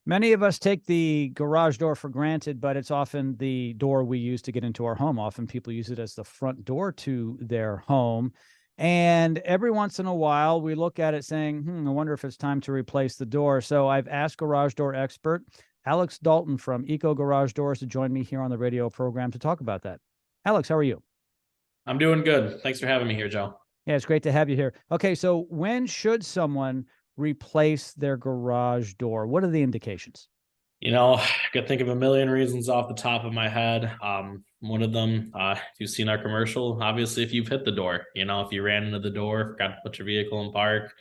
Many of us take the garage door for granted, but it's often the door we use to get into our home. Often people use it as the front door to their home. And every once in a while, we look at it saying, I wonder if it's time to replace the door. So I've asked garage door expert Alex Dalton from Eco Garage Doors to join me here on the radio program to talk about that. Alex, how are you? I'm doing good. Thanks for having me here, Joe. Yeah, it's great to have you here. Okay, so when should someone replace their garage door? What are the indications? I could think of a million reasons off the top of my head. One of them, if you've seen our commercial, obviously, if you've hit the door, if you ran into the door, forgot to put your vehicle in park,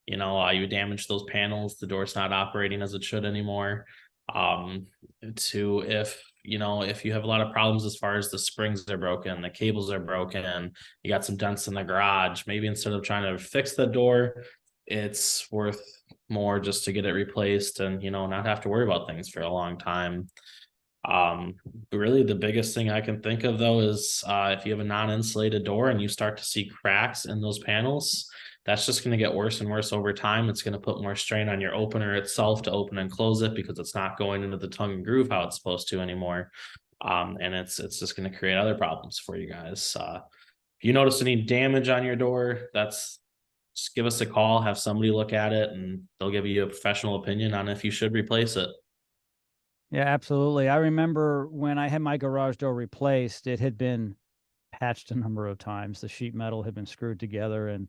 you damaged those panels, the door's not operating as it should anymore. Um, if you have a lot of problems as far as the springs are broken, the cables are broken, you got some dents in the garage, maybe instead of trying to fix the door, it's worth more just to get it replaced and not have to worry about things for a long time. um Really the biggest thing I can think of though is if you have a non-insulated door and you start to see cracks in those panels, that's just going to get worse and worse over time. It's going to put more strain on your opener itself to open and close it because it's not going into the tongue and groove how it's supposed to anymore. And it's just going to create other problems for you guys. If you notice any damage on your door, that's just give us a call, have somebody look at it, and they'll give you a professional opinion on if you should replace it. Yeah, absolutely. I remember when I had my garage door replaced, it had been patched a number of times. The sheet metal had been screwed together, and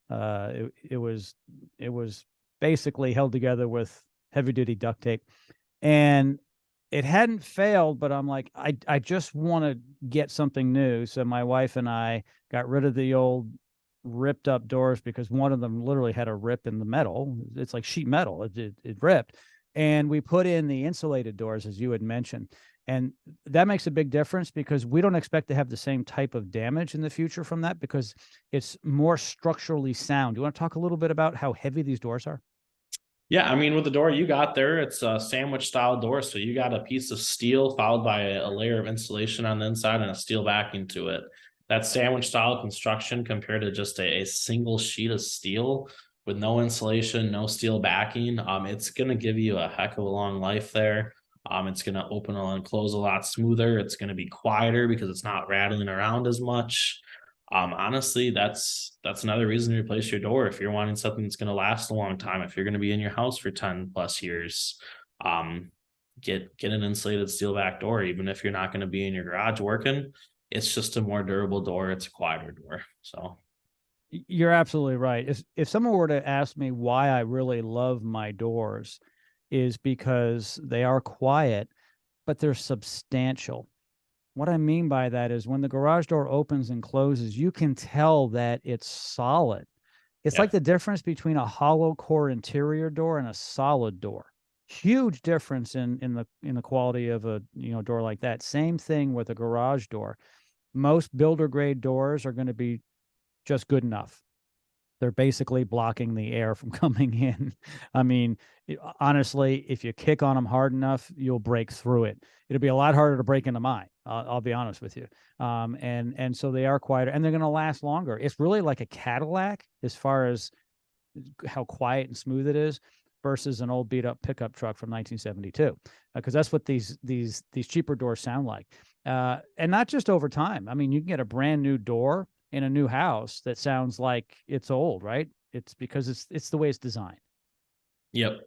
it was basically held together with heavy duty duct tape. And it hadn't failed, but I'm like, I just want to get something new. So my wife and I got rid of the old ripped up doors because one of them literally had a rip in the metal. It's like sheet metal. It ripped. And we put in the insulated doors, as you had mentioned. And that makes a big difference because we don't expect to have the same type of damage in the future from that because it's more structurally sound. Do you want to talk a little bit about how heavy these doors are? Yeah, I mean, with the door you got there, it's a sandwich style door. So you got a piece of steel followed by a layer of insulation on the inside and a steel backing to it. That sandwich style construction compared to just a single sheet of steel with no insulation, no steel backing, it's going to give you a heck of a long life there. It's going to open and close a lot smoother. It's going to be quieter because it's not rattling around as much. Honestly, that's another reason to replace your door if you're wanting something that's going to last a long time. If you're going to be in your house for 10 plus years, um, get an insulated steel back door. Even if you're not going to be in your garage working, it's just a more durable door. It's a quieter door. So You're absolutely right. If someone were to ask me why I really love my doors, is because they are quiet, but they're substantial. What I mean by that is when the garage door opens and closes, you can tell that it's solid. It's like yeah. the difference between a hollow core interior door and a solid door. Huge difference in the quality of a door like that. Same thing with a garage door. Most builder grade doors are going to be just good enough. They're basically blocking the air from coming in. I mean, honestly, if you kick on them hard enough, you'll break through it. It'll be a lot harder to break into mine. I'll be honest with you. And so they are quieter, and they're going to last longer. It's really like a Cadillac as far as how quiet and smooth it is versus an old beat up pickup truck from 1972, because that's what these cheaper doors sound like. And not just over time. I mean, you can get a brand new door in a new house that sounds like it's old, right? It's because it's the way it's designed. Yep.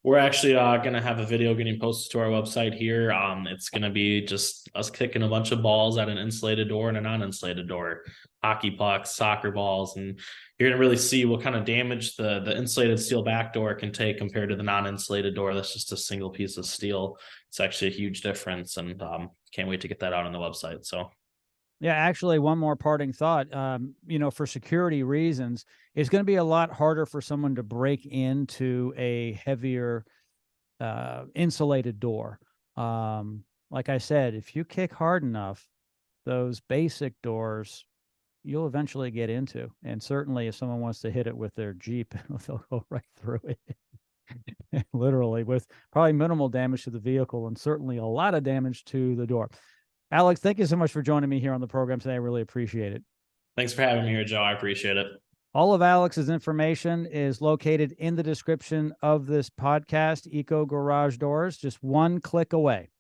We're actually going to have a video getting posted to our website here. It's going to be just us kicking a bunch of balls at an insulated door and a non-insulated door, hockey pucks, soccer balls, and you're going to really see what kind of damage the insulated steel back door can take compared to the non-insulated door. That's just a single piece of steel. It's actually a huge difference, and can't wait to get that out on the website. So Yeah, actually, one more parting thought. For security reasons, it's going to be a lot harder for someone to break into a heavier insulated door. Like I said, if you kick hard enough, those basic doors you'll eventually get into. And certainly, if someone wants to hit it with their Jeep, they'll go right through it, literally, with probably minimal damage to the vehicle and certainly a lot of damage to the door. Alex, thank you so much for joining me here on the program today. I really appreciate it. thanks for having me here, Joe. I appreciate it. All of Alex's information is located in the description of this podcast, Eco Garage Doors, just one click away.